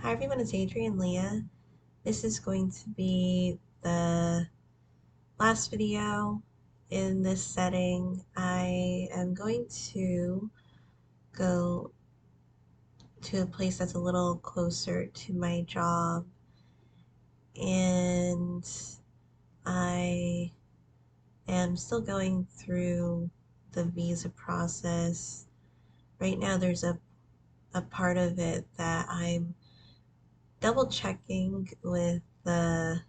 Hi everyone, it's Adrian Leah. This is going to be the last video in this setting. I am going to go to a place that's a little closer to my job, and I am still going through the visa process. Right now there's a part of it that I'm double checking with the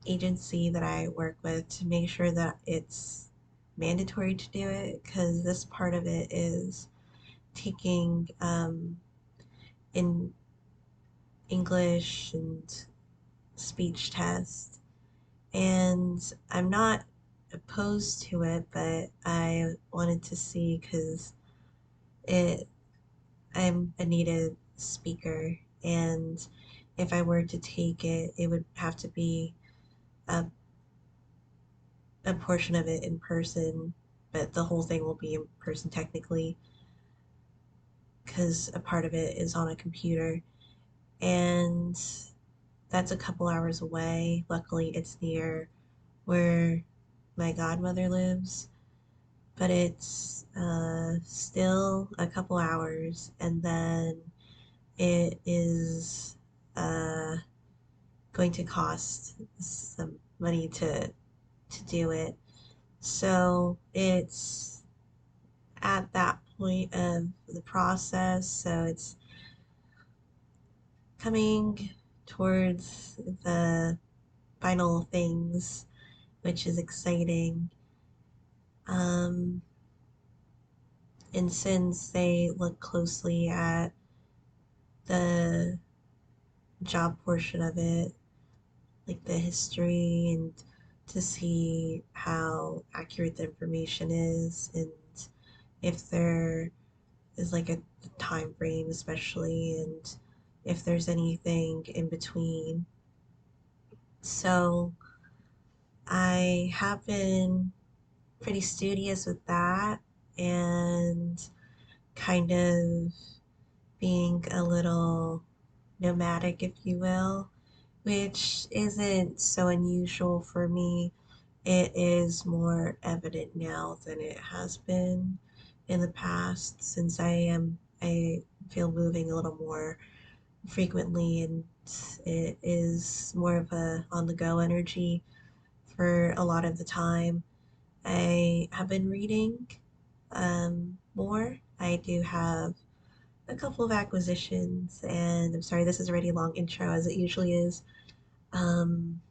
agency that I work with to make sure that it's mandatory to do it, because this part of it is taking in English and speech test, and I'm not opposed to it, but I wanted to see because it I'm a native speaker, and if I were to take it, it would have to be a a portion of it in person, but the whole thing will be in person technically because a part of it is on a computer. And that's a couple hours away. Luckily, it's near where my godmother lives, but it's still a couple hours, and then it is uh, going to cost some money to do it. So it's at that point of the process. So it's coming towards the final things, which is exciting. Um, and since they look closely at the job portion of it, like the history, and to see how accurate the information is, and if there is like a time frame, especially, and if there's anything in between. So I have been pretty studious with that and kind of being a little nomadic, if you will, which isn't so unusual for me. It is more evident now than it has been in the past, since I feel moving a little more frequently, and it is more of a on the go energy for a lot of the time. I have been reading more. I do have a couple of acquisitions, and I'm sorry, this is already a long intro as it usually is. Um,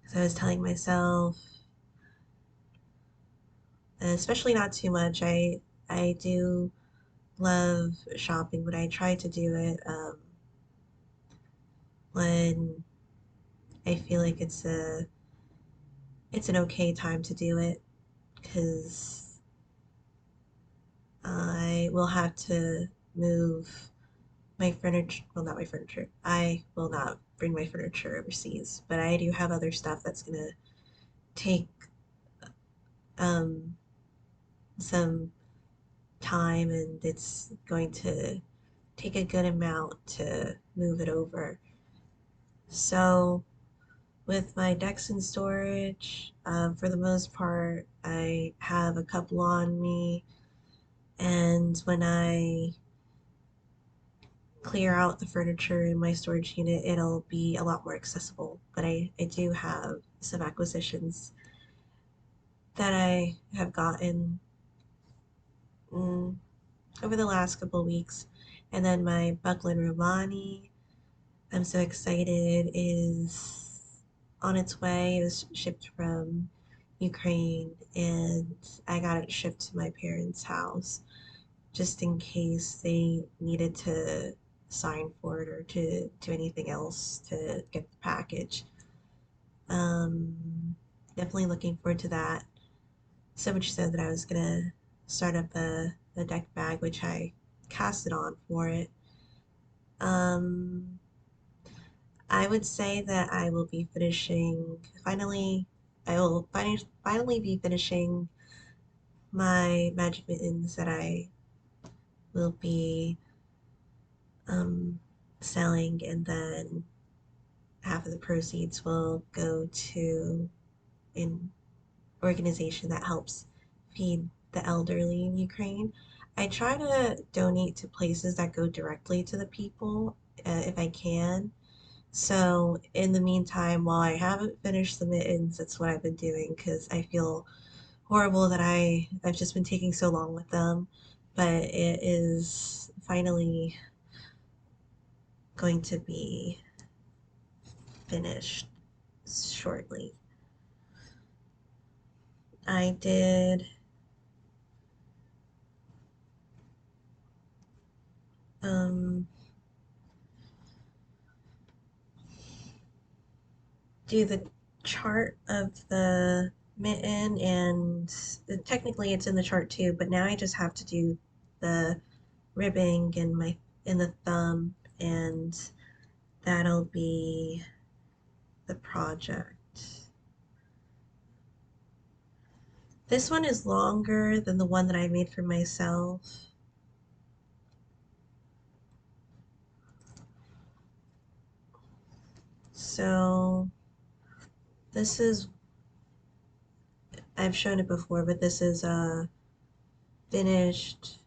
so I was telling myself, especially not too much. I do love shopping, but I try to do it when I feel like it's an okay time to do it, because I will have to move my furniture. Well, not my furniture. I will not bring my furniture overseas, but I do have other stuff that's gonna take um, some time, and it's going to take a good amount to move it over. So with my decks in storage, for the most part, I have a couple on me, and when I clear out the furniture in my storage unit, it'll be a lot more accessible. But I do have some acquisitions that I have gotten mm, over the last couple of weeks. And then my Buckland Romani, I'm so excited, is on its way. It was shipped from Ukraine, and I got it shipped to my parents' house just in case they needed to sign for it or to do anything else to get the package. Um, Definitely looking forward to that. So much so that I was gonna start up a deck bag, which I casted on for it. Um, I would say that I will be finishing finally. I will finally be finishing my magic mittens that I will be um, selling, and then half of the proceeds will go to an organization that helps feed the elderly in Ukraine. I try to donate to places that go directly to the people if I can. So, in the meantime, while I haven't finished the mittens, that's what I've been doing because I feel horrible that I've just been taking so long with them, but it is finally going to be finished shortly. I did um, do the chart of the mitten, and technically it's in the chart too, but now I just have to do the ribbing in the thumb, and that'll be the project. This one is longer than the one that I made for myself. So this is, I've shown it before, but this is a finished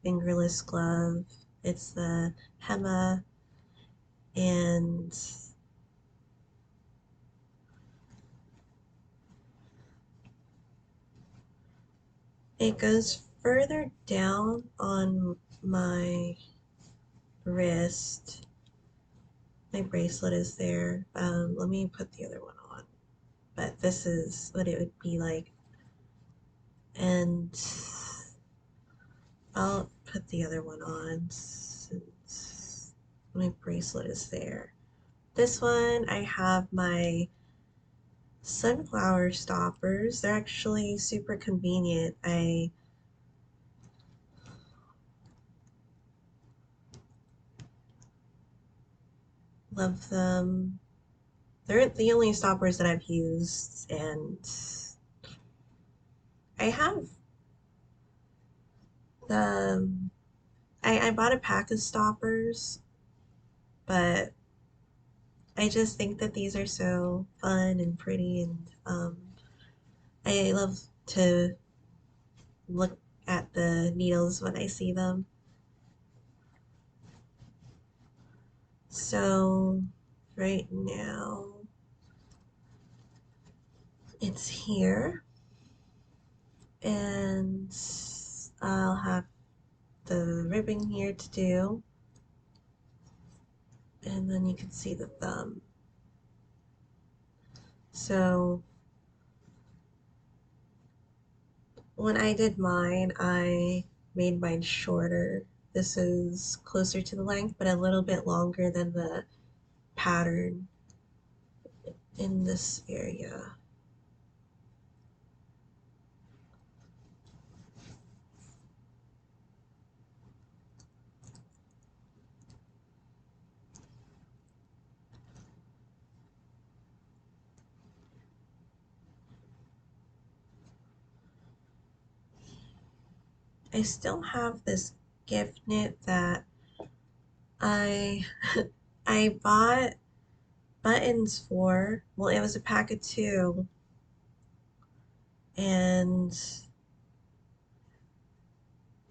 fingerless glove. It's the Hema, and it goes further down on my wrist. My bracelet is there. Let me put the other one on. But this is what it would be like. And I'll put the other one on since my bracelet is there. This one, I have my sunflower stoppers. They're actually super convenient. I love them. They're the only stoppers that I've used, and I have the I bought a pack of stoppers, but I just think that these are so fun and pretty, and I love to look at the needles when I see them. So right now it's here, and I'll have the ribbon here to do, and then you can see the thumb. So when I did mine, I made mine shorter. This is closer to the length, but a little bit longer than the pattern in this area. I still have this gift knit that I I bought buttons for. Well, it was a pack of two, and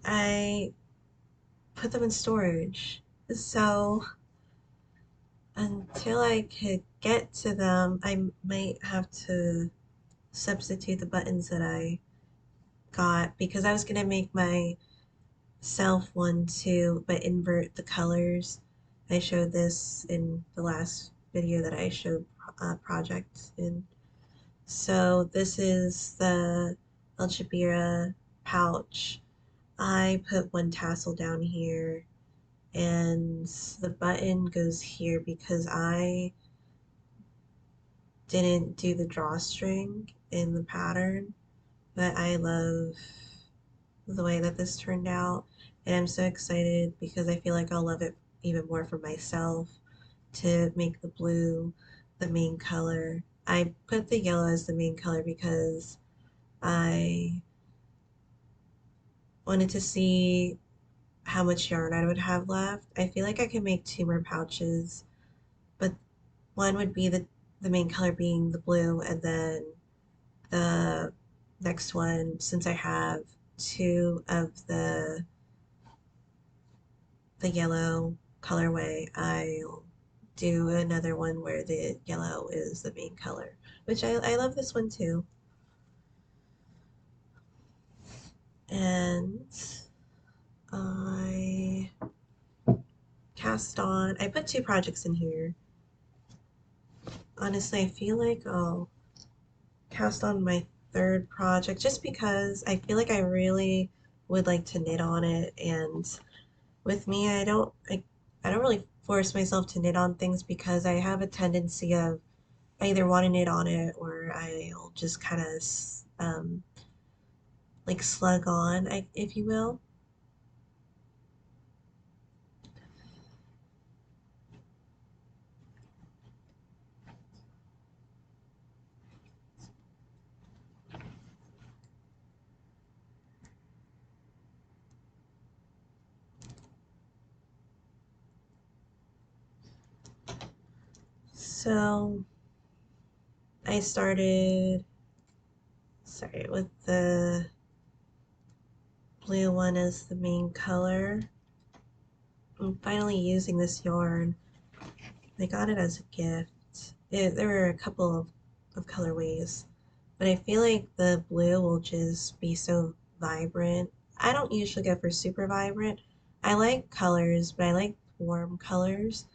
I put them in storage. So until I could get to them, I might have to substitute the buttons that I got because I was gonna make myself one too, but invert the colors. I showed this in the last video that I showed project in. So this is the El Jabira pouch. I put one tassel down here, and the button goes here because I didn't do the drawstring in the pattern, but I love the way that this turned out, and I'm so excited because I feel like I'll love it even more for myself to make the blue the main color. I put the yellow as the main color because I wanted to see how much yarn I would have left. I feel like I could make two more pouches, but one would be the main color being the blue, and then the next one, since I have two of the yellow colorway, I'll do another one where the yellow is the main color, which I love this one too. And I cast on, I put two projects in here. Honestly, I feel like I'll cast on my third project just because I feel like I really would like to knit on it. And with me, I don't really force myself to knit on things because I have a tendency of I either want to knit on it or I'll just kind of like slug on, if you will. So I started, sorry, with the blue one as the main color. I'm finally using this yarn. I got it as a gift. There were a couple of colorways, but I feel like the blue will just be so vibrant. I don't usually go for super vibrant. I like colors, but I like warm colors.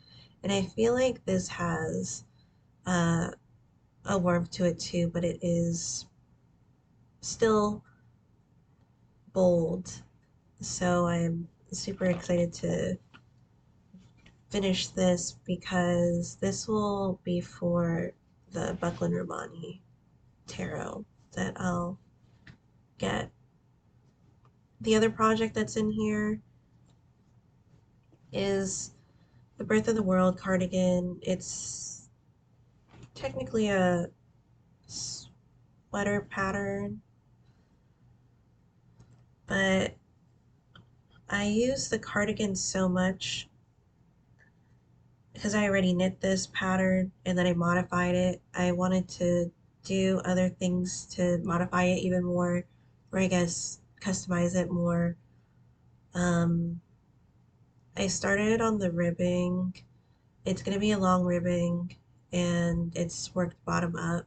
And I feel like this has uh, a warmth to it too, but it is still bold. So I'm super excited to finish this because this will be for the Buckland Romani tarot that I'll get. The other project that's in here is the Birth of the World cardigan. It's technically a sweater pattern, but I use the cardigan so much because I already knit this pattern and then I modified it. I wanted to do other things to modify it even more, or I guess customize it more. Um, I started on the ribbing. It's going to be a long ribbing and it's worked bottom up.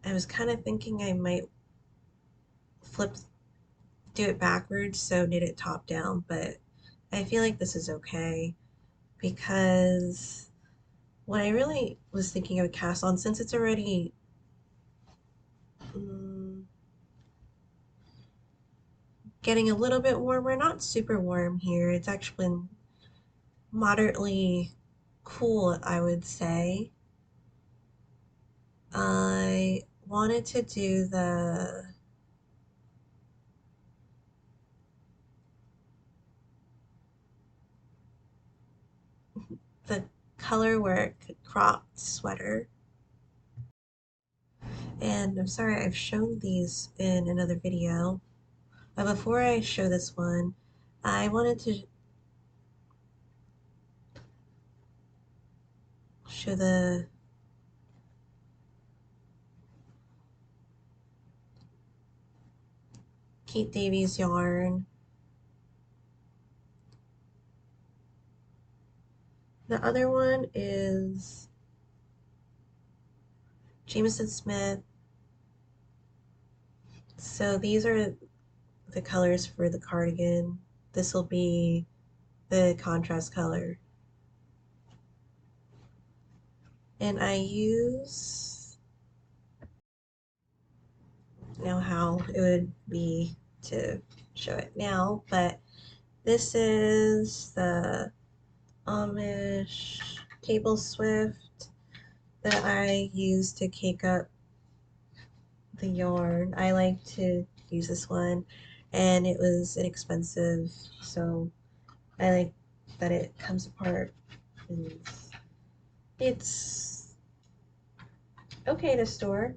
I was kind of thinking I might flip, do it backwards, so knit it top down, but I feel like this is okay because what I really was thinking of cast on, since it's already mm, getting a little bit warmer, not super warm here, it's actually been moderately cool, I would say. I wanted to do the color work cropped sweater. And I'm sorry, I've shown these in another video. But before I show this one, I wanted to show the Kate Davies yarn. The other one is Jameson Smith. So these are the colors for the cardigan. This will be the contrast color. And I use, know how it would be to show it now, but this is the Amish cable swift that I use to cake up the yarn. I like to use this one and it was inexpensive, so I like that it comes apart and it's okay to store.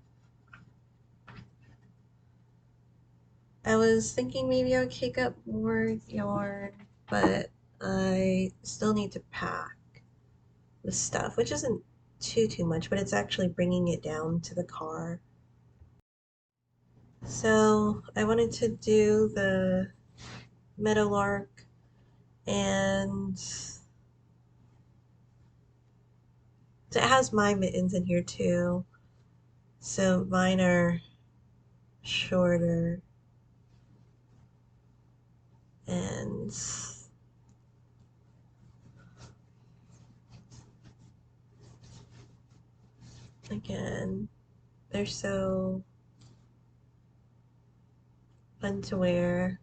I was thinking maybe I would kick up more yarn, but I still need to pack the stuff, which isn't too much, but it's actually bringing it down to the car. So I wanted to do the meadowlark, and it has my mittens in here too. So mine are shorter, and again, they're so fun to wear.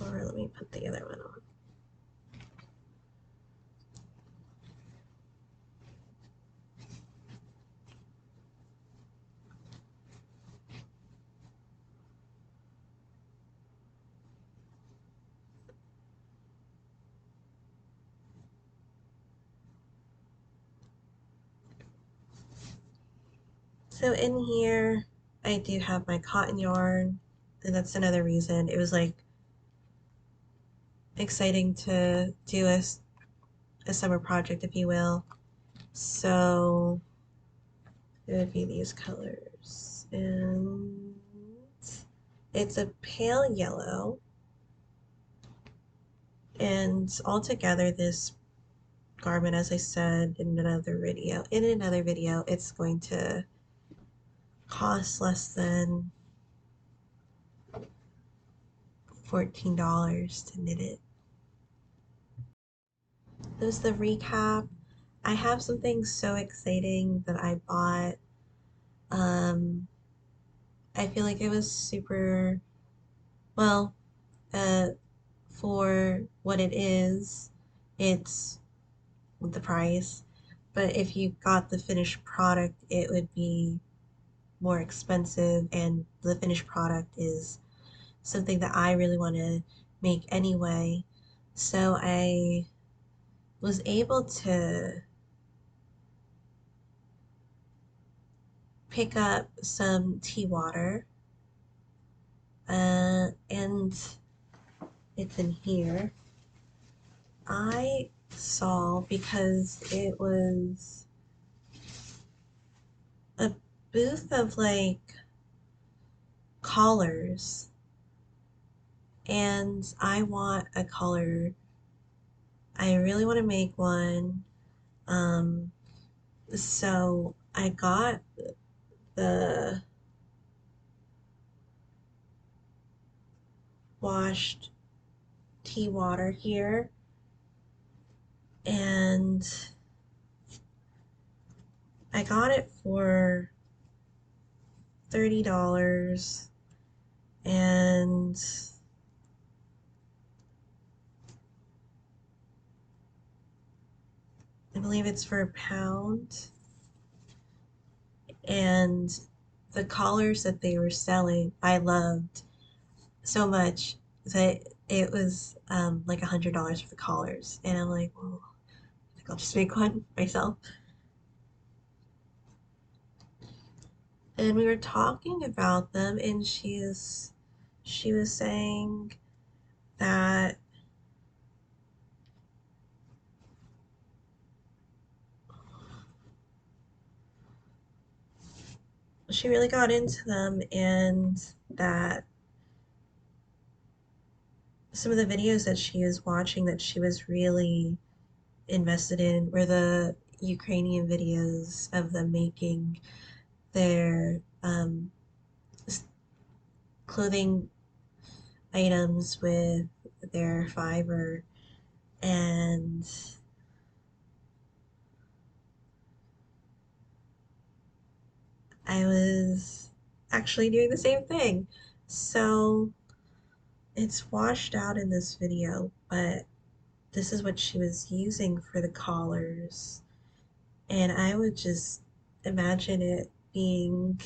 Or let me put the other one on. So in here, I do have my cotton yarn, and that's another reason. It was like exciting to do a summer project, if you will. So it would be these colors. And it's a pale yellow. And altogether, this garment, as I said in another video, it's going to cost less than $14 to knit it. This is the recap. I have something so exciting that I bought. Um, I feel like it was super well, uh, for what it is, it's the price. But if you got the finished product, it would be more expensive, and the finished product is something that I really want to make anyway. So I was able to pick up some Teewater, and it's in here. I saw because it was a booth of like collars, and I want a collar. I really want to make one. Um, so I got the washed Teewater here, and I got it for $30, and I believe it's for a pound. And the collars that they were selling, I loved so much that it was like $100 for the collars. And I'm like, well, I think I'll just make one myself. And we were talking about them, and she was saying that she really got into them, and that some of the videos that she was watching that she was really invested in were the Ukrainian videos of them making their clothing items with their fiber. And I was actually doing the same thing. So it's washed out in this video, but this is what she was using for the collars. And I would just imagine it being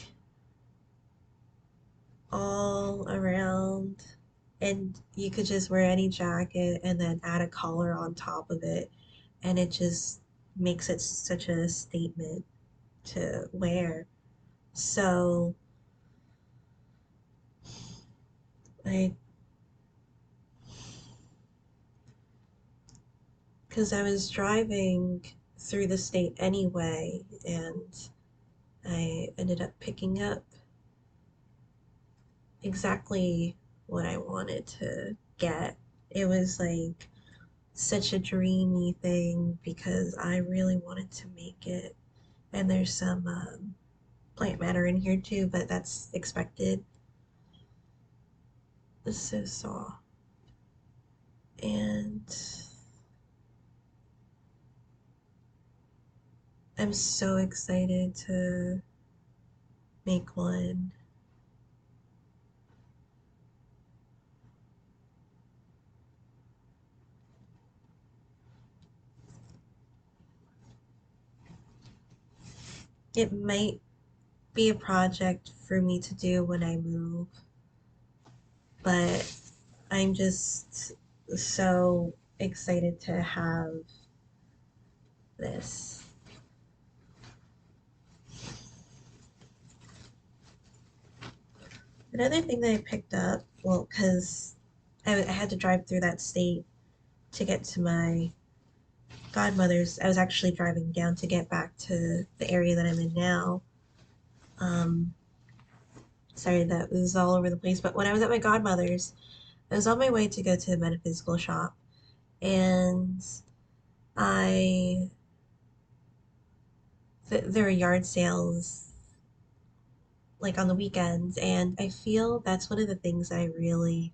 all around, and you could just wear any jacket and then add a collar on top of it, and it just makes it such a statement. to wear. So I, because I was driving through the state anyway, and I ended up picking up exactly what I wanted to get. It was like such a dreamy thing because I really wanted to make it. And there's some plant matter in here too, but that's expected. It's so soft. And I'm so excited to make one. It might be a project for me to do when I move, but I'm just so excited to have this. Another thing that I picked up, well, because I had to drive through that state to get to my godmother's. I was actually driving down to get back to the area that I'm in now. Um, Sorry that was all over the place, but when I was at my godmother's, I was on my way to go to a metaphysical shop, and I there were yard sales like on the weekends, and I feel that's one of the things I really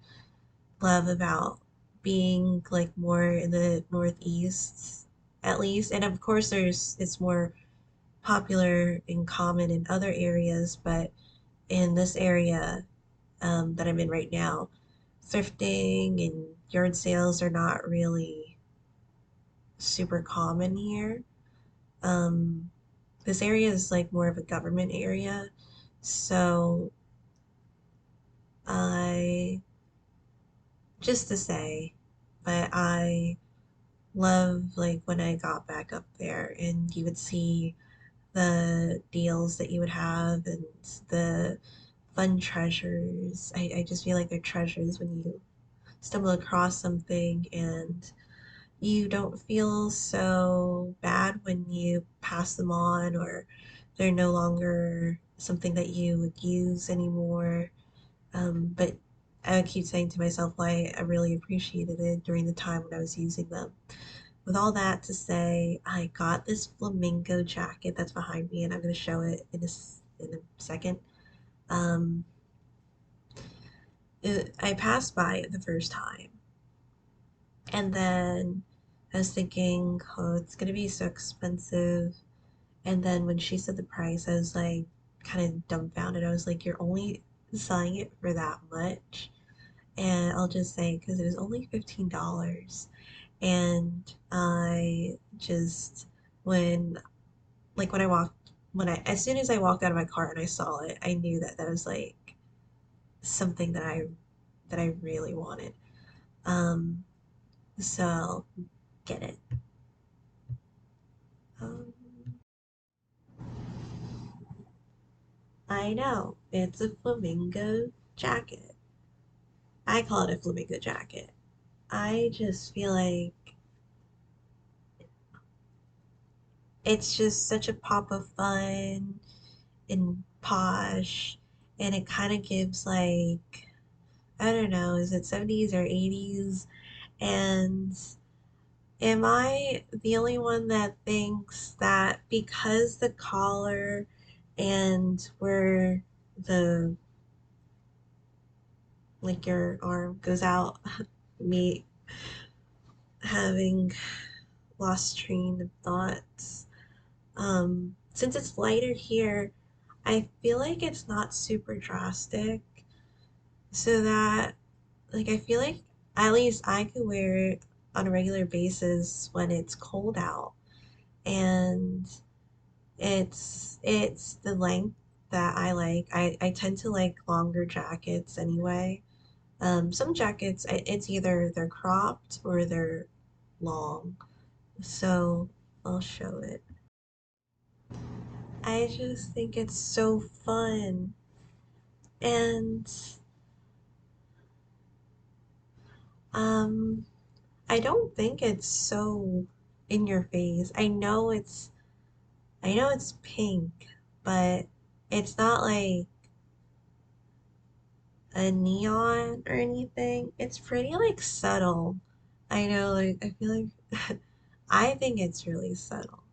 love about being like more in the Northeast, at least. And of course, there's it's more popular and common in other areas, but in this area that I'm in right now, thrifting and yard sales are not really super common here. Um, this area is like more of a government area, so I just to say, but I love like when I got back up there and you would see the deals that you would have and the fun treasures. I just feel like they're treasures when you stumble across something and you don't feel so bad when you pass them on or they're no longer something that you would use anymore. But I would keep saying to myself why I really appreciated it during the time when I was using them. With all that to say, I got this flamingo jacket that's behind me, and I'm going to show it in a second. Um, I passed by it the first time, and then I was thinking, oh, it's going to be so expensive. And then when she said the price, I was like, kind of dumbfounded. I was like, you're only selling it for that much? And I'll just say, because it was only $15. And I just, when when I walked as soon as I walked out of my car and I saw it, I knew that that was like something that I really wanted. Um, so get it. Um, I know it's a flamingo jacket. I call it a flamingo jacket. I just feel like it's just such a pop of fun and posh, and it kind of gives like I don't know, is it 70s or 80s? And am I the only one that thinks that because the collar and where the like your arm goes out, me having lost train of thoughts. Since it's lighter here, I feel like it's not super drastic, so that like I feel like at least I could wear it on a regular basis when it's cold out. And it's the length that I like. I tend to like longer jackets anyway. Some jackets it's either they're cropped or they're long. So I'll show it. I just think it's so fun. And um I don't think it's so in your face. I know it's pink, but it's not like a neon or anything. It's pretty like subtle. I know, like I feel like I think it's really subtle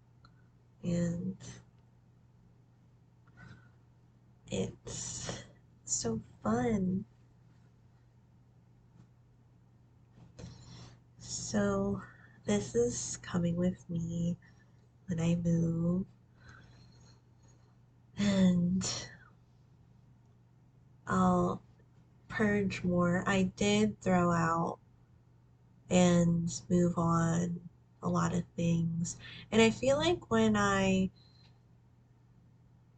and it's so fun. So this is coming with me when I move and I'll purge more. I did throw out and move on a lot of things. And I feel like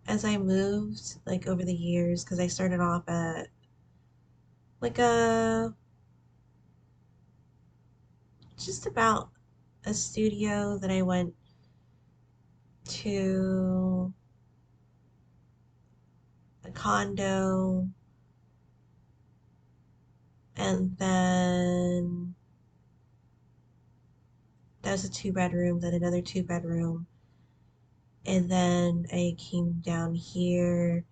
as I moved, like over the years, because I started off at like just about a studio, then I went to a condo, and then that was a two bedroom, then another two bedroom, and then I came down here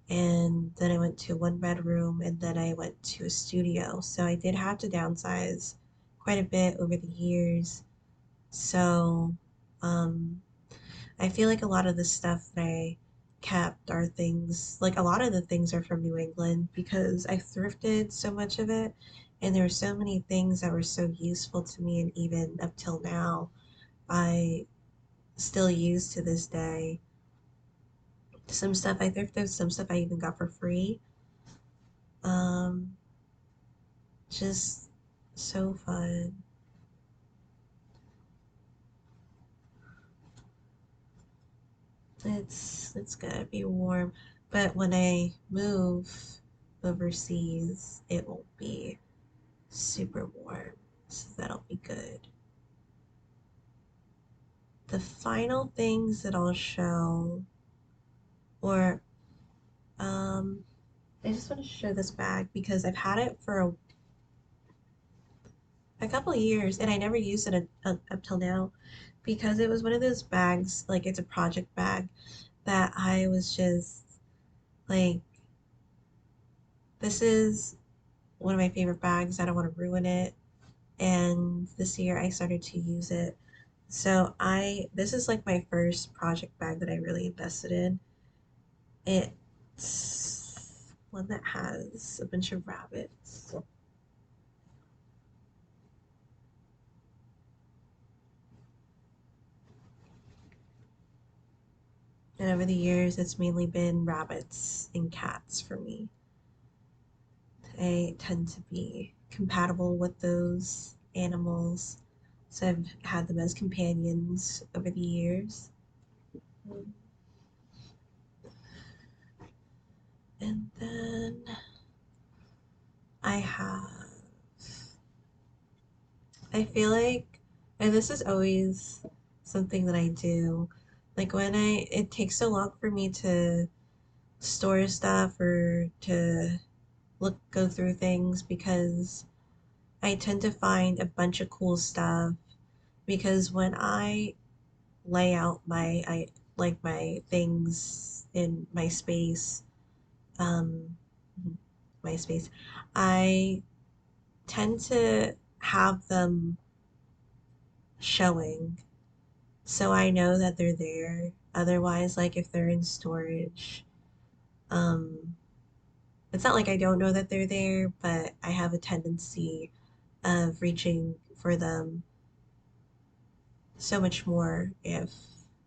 and then I went to one bedroom and then I went to a studio. So I did have to downsize quite a bit over the years. So um, I feel like a lot of the stuff that I kept are things like a lot of the things are from New England because I thrifted so much of it and there were so many things that were so useful to me and even up till now I still use to this day. Some stuff I thrifted, some stuff I even got for free. Um, just so fun. It's gonna be warm, but when I move overseas, it won't be super warm, so that'll be good. The final things that I'll show, or um, I just want to show this bag because I've had it for a couple of years and I never used it up till now because it was one of those bags, like it's a project bag that I was just like, this is one of my favorite bags. I don't want to ruin it. And this year I started to use it. So this is like my first project bag that I really invested in. It's one that has a bunch of rabbits. And over the years, it's mainly been rabbits and cats for me. I tend to be compatible with those animals. So I've had them as companions over the years. And then I have, I feel like, and this is always something that I do, like it takes so long for me to store stuff or to go through things because I tend to find a bunch of cool stuff because when I lay out my things in um, my space, I tend to have them showing so I know that they're there. Otherwise, like if they're in storage, um, it's not like I don't know that they're there, but I have a tendency of reaching for them so much more if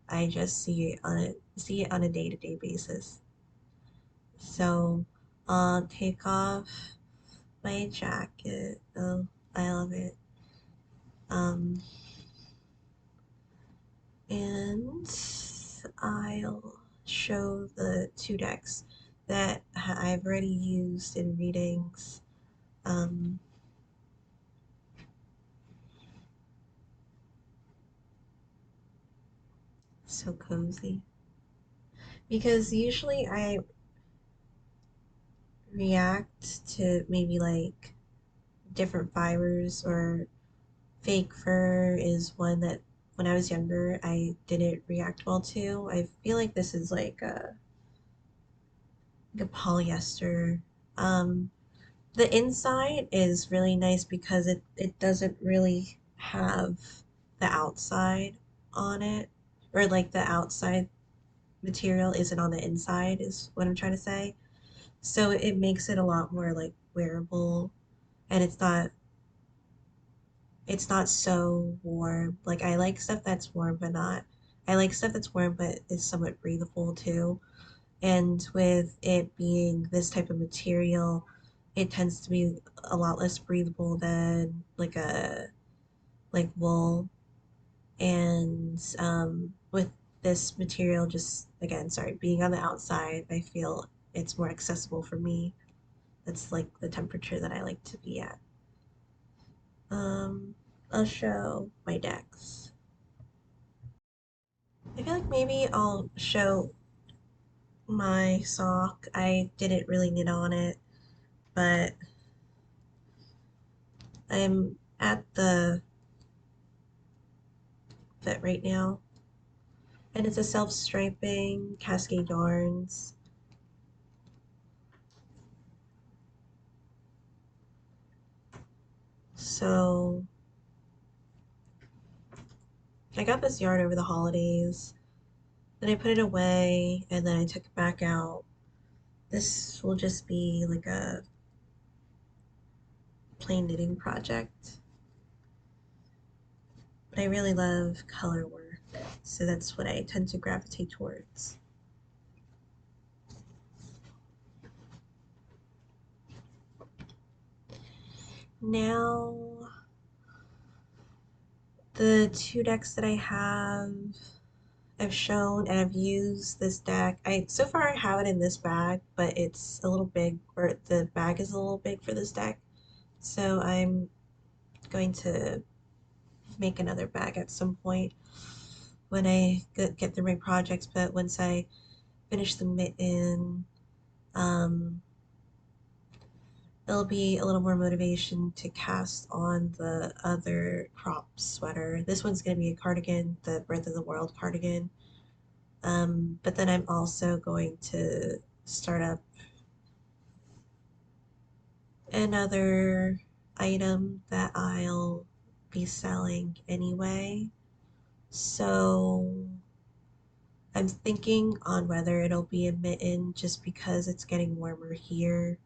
I just see it on a day-to-day basis. So I'll take off my jacket. Oh, I love it. Um, and I'll show the two decks that I've already used in readings. Um, so cozy. because usually I react to maybe like different fibers or fake fur is one that when I was younger I didn't react well to. I feel like this is like a polyester. Um, the inside is really nice because it doesn't really have the outside on it, or like the outside material isn't on the inside, is what I'm trying to say. So it makes it a lot more like wearable, and it's not so warm. Like I like stuff that's warm but not I like stuff that's warm but is somewhat breathable too. And with it being this type of material, it tends to be a lot less breathable than like wool. And with this material, just again, sorry, being on the outside, I feel it's more accessible for me. That's like the temperature that I like to be at. Um, I'll show my decks. I feel like maybe I'll show my sock. I didn't really knit on it, but I'm at the fit right now, and it's a self-striping Cascade Yarns. So I got this yarn over the holidays, then I put it away, and then I took it back out. This will just be like a plain knitting project, but I really love color work, so that's what I tend to gravitate towards. Now, the two decks that I have, I've shown and I've used this deck. So far I have it in this bag, but it's a little big, or the bag is a little big for this deck. So I'm going to make another bag at some point when I get through my projects. But once I finish the mitten, um, there'll be a little more motivation to cast on the other crop sweater. This one's going to be a cardigan, the Birth of the World cardigan. But then I'm also going to start up another item that I'll be selling anyway. So I'm thinking on whether it'll be a mitten just because it's getting warmer here.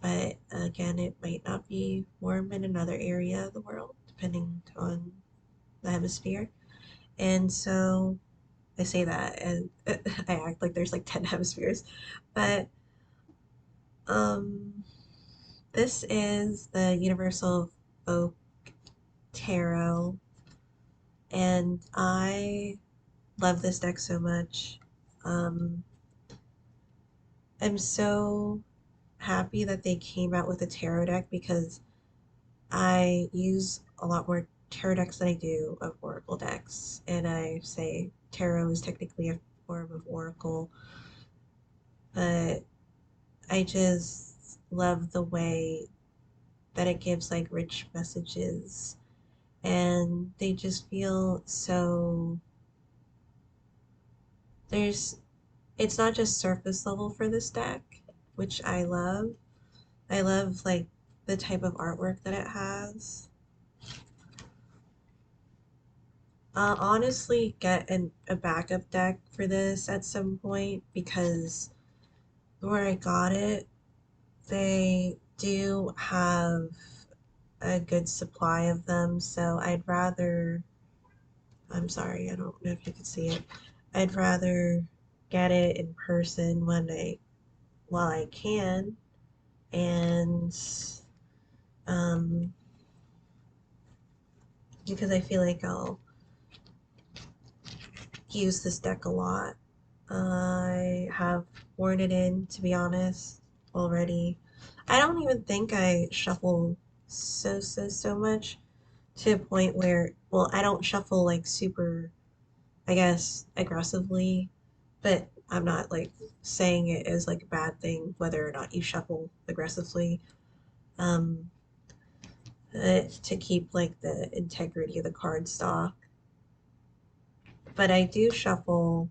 But again, it might not be warm in another area of the world, depending on the hemisphere. And so I say that and I act like there's like 10 hemispheres. But um, this is the Universal Oak Tarot, and I love this deck so much. Um, I'm so happy that they came out with a tarot deck because I use a lot more tarot decks than I do of oracle decks. And I say tarot is technically a form of oracle, but I just love the way that it gives like rich messages, and they just feel so there's it's not just surface level for this deck, which I love. I love like the type of artwork that it has. Honestly, get a backup deck for this at some point because where I got it, they do have a good supply of them. So I'm sorry, I don't know if you can see it. I'd rather get it in person while I can, and um, because I feel like I'll use this deck a lot. I have worn it in, to be honest, already. I don't even think I shuffle so much to a point where, well, I don't shuffle like super, I guess, aggressively, but I'm not like saying it is like a bad thing whether or not you shuffle aggressively. Um, to keep like the integrity of the card stock. But I do shuffle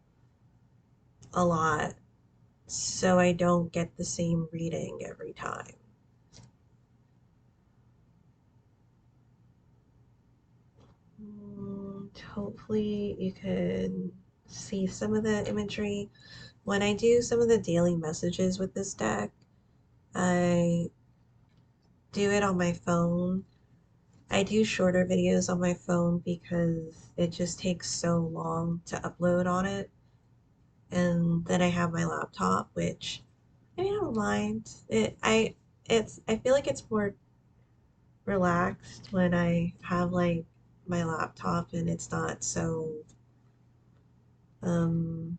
a lot so I don't get the same reading every time. Hopefully you can see some of the imagery. When I do some of the daily messages with this deck, I do it on my phone. I do shorter videos on my phone because it just takes so long to upload on it. And then I have my laptop, which I mean, I don't mind. I feel like it's more relaxed when I have like my laptop and it's not so um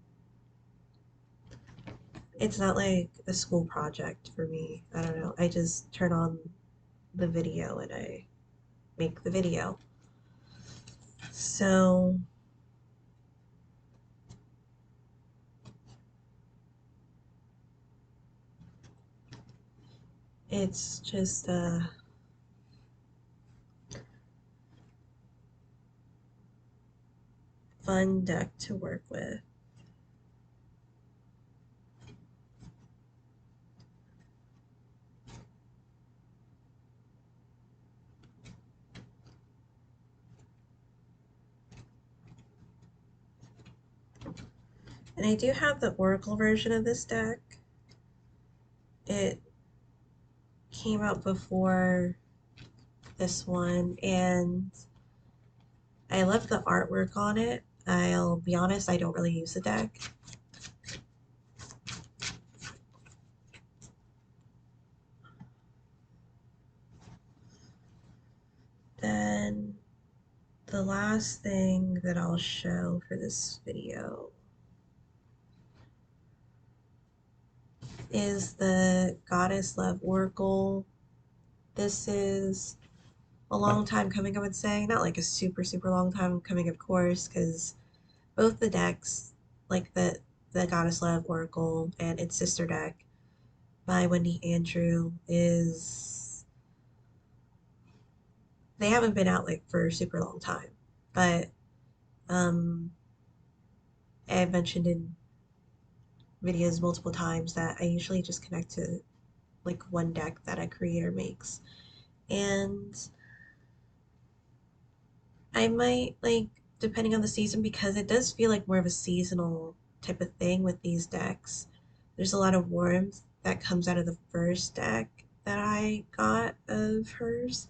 it's not like a school project for me. I don't know. I just turn on the video and I make the video. So it's just a fun deck to work with. And I do have the Oracle version of this deck. It came out before this one, and I love the artwork on it. I'll be honest, I don't really use the deck. Then the last thing that I'll show for this video is the Goddess Love Oracle. This is a long time coming, I would say. Not like a super, super long time coming, of course, because both the decks, like the Goddess Love Oracle and its sister deck by Wendy Andrew, is they haven't been out like for a super long time. But um I've mentioned in videos multiple times that I usually just connect to like one deck that a creator makes. And I might like, depending on the season, because it does feel like more of a seasonal type of thing with these decks. There's a lot of warmth that comes out of the first deck that I got of hers.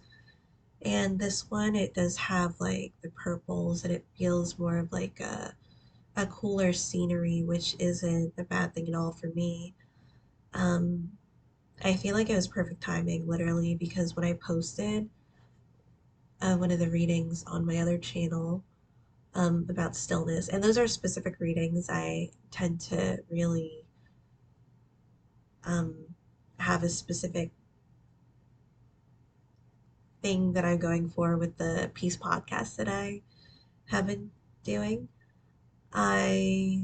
And this one, it does have like the purples and it feels more of like a cooler scenery, which isn't a bad thing at all for me. Um, I feel like it was perfect timing, literally, because when I posted one of the readings on my other channel about stillness, and those are specific readings, I tend to really um, have a specific thing that I'm going for with the peace podcast that I have been doing. I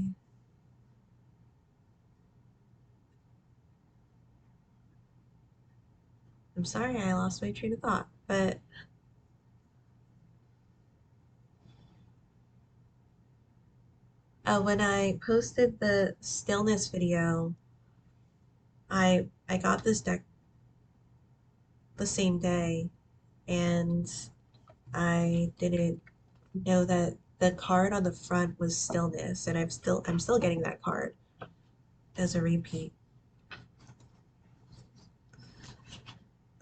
I'm sorry, I lost my train of thought, but when I posted the stillness video, I got this deck the same day, and I didn't know that the card on the front was stillness, and I'm still getting that card as a repeat.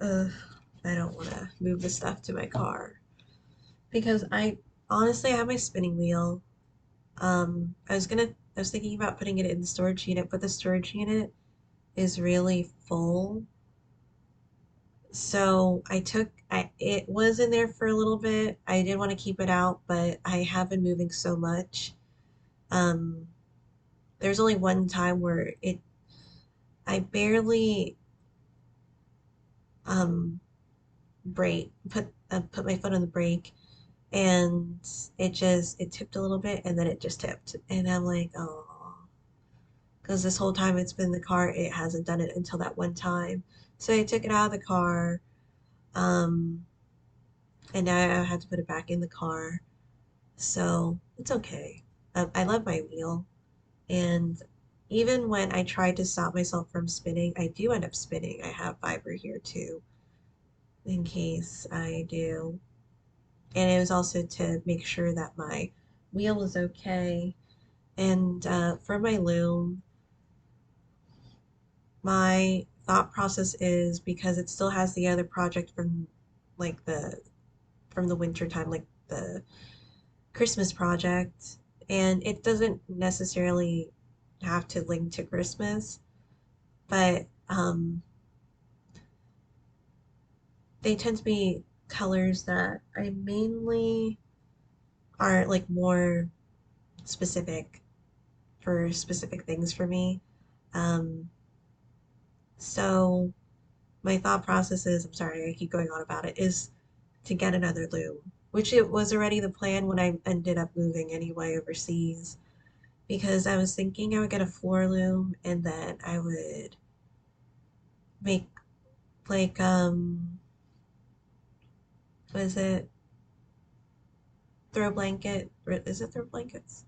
Ugh, I don't want to move the stuff to my car because I honestly I have my spinning wheel. I was thinking about putting it in the storage unit, but the storage unit is really full. So it was in there for a little bit. I did want to keep it out, but I have been moving so much. Um, there's only one time where I barely um brake put my foot on the brake, and it tipped a little bit and then it just tipped, and I'm like, oh. because this whole time it's been in the car, it hasn't done it until that one time. So I took it out of the car, um, and now I had to put it back in the car. So it's okay. I love my wheel, and even when I try to stop myself from spinning, I do end up spinning. I have fiber here too, in case I do. And it was also to make sure that my wheel was okay. And for my loom, my thought process is because it still has the other project from like the winter time, like the Christmas project, and it doesn't necessarily have to link to Christmas, but they tend to be colors that I mainly are like more specific for specific things for me. Um, so my thought process is, I'm sorry, I keep going on about it, is to get another loom, which it was already the plan when I ended up moving anyway overseas, because I was thinking I would get a floor loom and then I would make like what is it? Throw blanket? Is it throw blankets?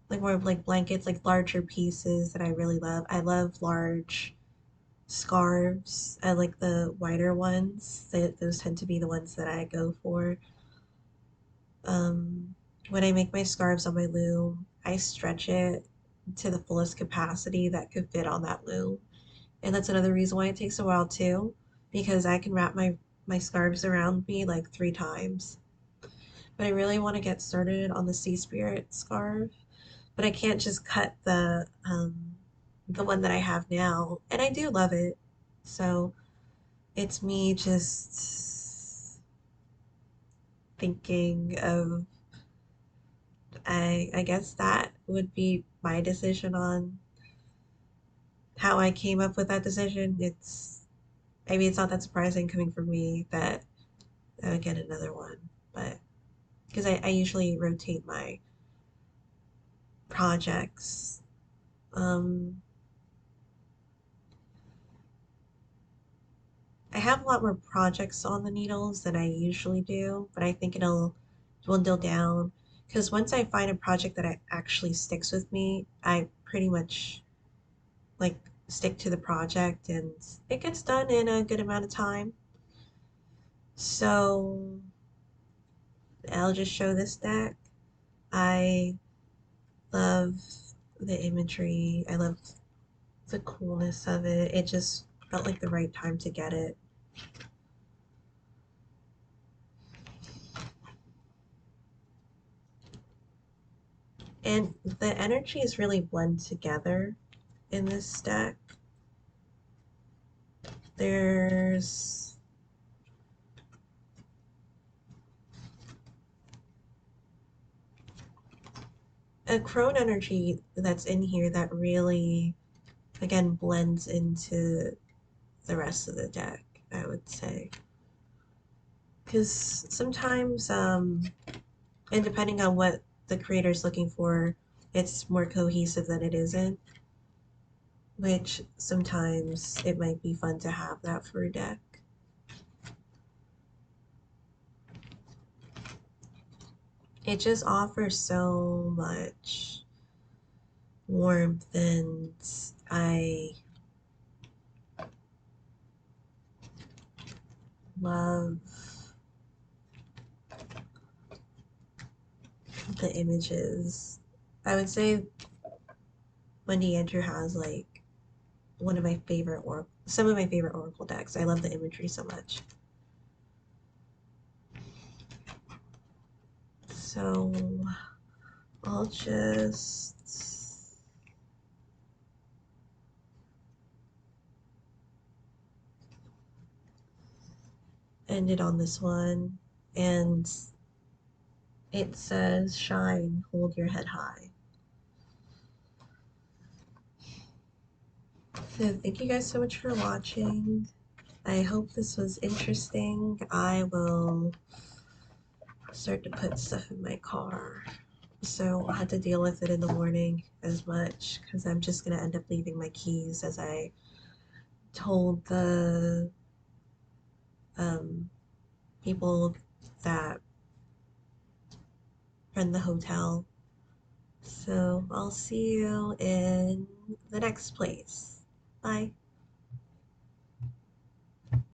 Like more of like blankets, like larger pieces that I really love. I love large scarves. I like the wider ones. Those tend to be the ones that I go for. Um, when I make my scarves on my loom, I stretch it to the fullest capacity that could fit on that loom. And that's another reason why it takes a while too, because I can wrap my scarves around me like 3 times. But I really want to get started on the Sea Spirit scarf, but I can't just cut the one that I have now, and I do love it. So it's me just thinking of I guess that would be my decision on how I came up with that decision. I mean, it's not that surprising coming from me that I would get another one, but because I usually rotate my projects. Um, I have a lot more projects on the needles than I usually do, but I think it'll dwindle down because once I find a project that actually sticks with me, I pretty much like stick to the project and it gets done in a good amount of time. So I'll just show this deck. I love the imagery. I love the coolness of it. It just felt like the right time to get it. And the energies really blend together in this deck. There's a crone energy that's in here that really, again, blends into the rest of the deck, I would say. Because sometimes, and depending on what the creator's looking for, it's more cohesive than it isn't, which sometimes it might be fun to have that for a deck. It just offers so much warmth, and I love the images. I would say Wendy Andrew has like one of my favorite or some of my favorite Oracle decks. I love the imagery so much. So I'll just end it on this one. And it says, shine, hold your head high. So thank you guys so much for watching. I hope this was interesting. I will start to put stuff in my car. So I'll have to deal with it in the morning as much because I'm just gonna end up leaving my keys as I told the um, people that run the hotel. So I'll see you in the next place. Bye.